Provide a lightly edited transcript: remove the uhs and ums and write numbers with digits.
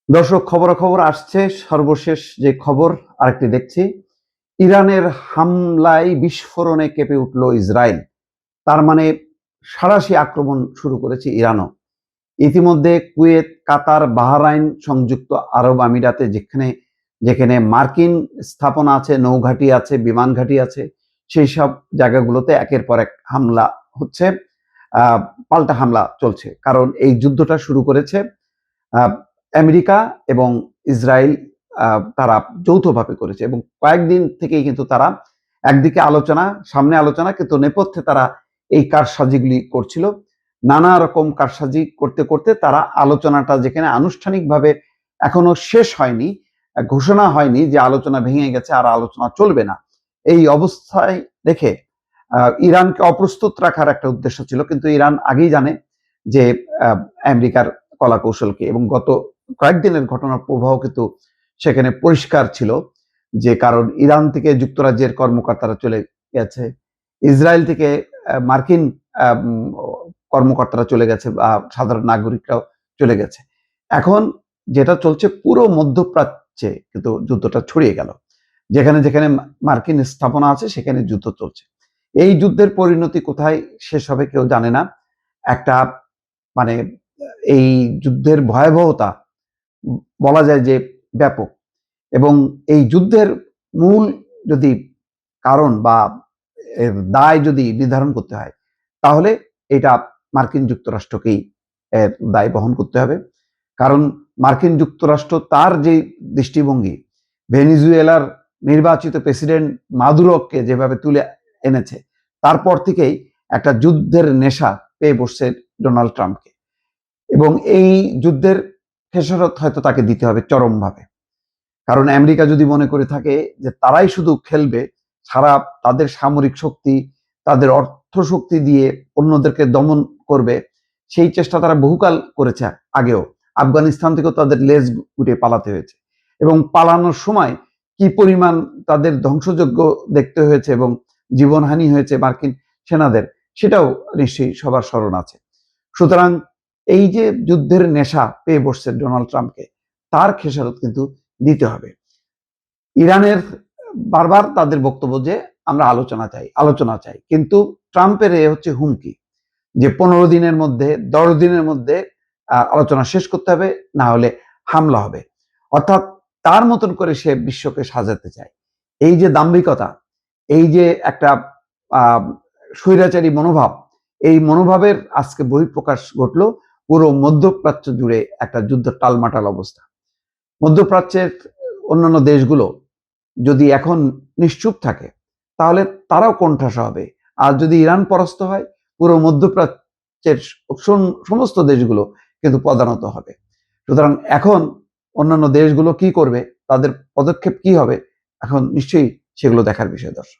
দর্শক, খবরাখবর আসছে। সর্বশেষ যে খবর আরেকটি দেখছি, ইরানের হামলায় বিস্ফোরণে কেঁপে উঠল ইসরায়েল। তার মানে সাঁড়াশি আক্রমণ শুরু করেছে ইরানও। ইতিমধ্যে কুয়েত, কাতার, বাহরাইন, সংযুক্ত আরব আমিরাতে যেখানে যেখানে মার্কিন স্থাপনা আছে, নৌঘাঁটি আছে, বিমান ঘাঁটি আছে, সেই সব জায়গাগুলোতে একের পর এক হামলা হচ্ছে। আহ পাল্টা হামলা চলছে, কারণ এই যুদ্ধটা শুরু করেছে আহ, আমেরিকা এবং ইসরায়েল। তারা যৌথভাবে করেছে এবং কয়েকদিন থেকেই কিন্তু তারা একদিকে আলোচনা, সামনে আলোচনা, কিন্তু নেপথ্যে তারা এই কারসাজিগুলি করছিল। নানা রকম কারসাজি করতে করতে তারা আলোচনাটা, যেখানে আনুষ্ঠানিকভাবে এখনো শেষ হয়নি, ঘোষণা হয়নি যে আলোচনা ভেঙে গেছে আর আলোচনা চলবে না, এই অবস্থায় দেখে ইরানকে অপ্রস্তুত রাখার একটা উদ্দেশ্য ছিল। কিন্তু ইরান আগেই জানে যে আমেরিকার কলা কৌশলকে, এবং গত কয়েকদিনের ঘটনার প্রবাহ কিন্তু সেখানে পরিষ্কার ছিল। যে কারণ ইরান থেকে যুক্তরাজ্যের কর্মকর্তারা চলে গেছে, ইসরায়েল থেকে মার্কিন কর্মকর্তারা চলে গেছে, বা সাধারণ নাগরিকরাও চলে গেছে। এখন যেটা চলছে, পুরো মধ্যপ্রাচ্যে কিন্তু যুদ্ধটা ছড়িয়ে গেল। যেখানে যেখানে মার্কিন স্থাপনা আছে সেখানে যুদ্ধ চলছে। এই যুদ্ধের পরিণতি কোথায় শেষ হবে কেউ জানে না। একটা মানে এই যুদ্ধের ভয়াবহতা বলা যায় যে ব্যাপক। এবং এই যুদ্ধের মূল যদি কারণ বা এর দায় যদি নির্ধারণ করতে হয়, তাহলে এটা মার্কিন যুক্তরাষ্ট্রকেই এর দায় বহন করতে হবে। কারণ মার্কিন যুক্তরাষ্ট্র তার যে দৃষ্টিভঙ্গি, ভেনিজুয়েলার নির্বাচিত প্রেসিডেন্ট মাদুরোকে যেভাবে তুলে এনেছে, তারপর থেকেই একটা যুদ্ধের নেশা পেয়ে বসছে ডোনাল্ড ট্রাম্পকে। এবং এই যুদ্ধের খেসারত হয়তো তাকে দিতে হবে চরমভাবে। কারণ আমেরিকা যদি মনে করে থাকে যে তারাই শুধু খেলবে, সারা তাদের সামরিক শক্তি, তাদের অর্থ শক্তি দিয়ে অন্যদেরকে দমন করবে, সেই চেষ্টা তারা বহুকাল করেছে আগেও। আফগানিস্তান থেকেও তাদের লেজ গুটিয়ে পালাতে হয়েছে, এবং পালানোর সময় কি পরিমাণ তাদের ধ্বংসযজ্ঞ দেখতে হয়েছে এবং জীবনহানি হয়েছে মার্কিন সেনাদের, সেটাও নিশ্চয়ই সবার স্মরণ আছে। সুতরাং এই যে যুদ্ধের নেশা পেয়ে বসছে ডোনাল্ড ট্রাম্পকে, তার খেসারত কিন্তু দিতে হবে। ইরানের বারবার তাদের বক্তব্য যে আমরা আলোচনা চাই, আলোচনা চাই, কিন্তু ট্রাম্পের এ হচ্ছে হুমকি যে 15 দিনের মধ্যে, 10 দিনের মধ্যে আলোচনা শেষ করতে হবে, না হলে হামলা হবে। অর্থাৎ তার মতন করে সে বিশ্বকে সাজাতে চায়। এই যে দাম্ভিকতা, এই যে একটা আহ স্বৈরাচারী মনোভাব, এই মনোভাবের আজকে বহিঃপ্রকাশ ঘটলো। পুরো মধ্যপ্রাচ্য জুড়ে একটা যুদ্ধ টালমাটাল অবস্থা। মধ্যপ্রাচ্যের অন্যান্য দেশগুলো যদি এখন নিশ্চুপ থাকে, তাহলে তারাও কোণঠাসা হবে। আর যদি ইরান পরাস্ত হয়, পুরো মধ্যপ্রাচ্যের সমস্ত দেশগুলো কিন্তু পদানত হবে। সুতরাং এখন অন্যান্য দেশগুলো কি করবে, তাদের পদক্ষেপ কি হবে, এখন নিশ্চয়ই সেগুলো দেখার বিষয়। দর্শক।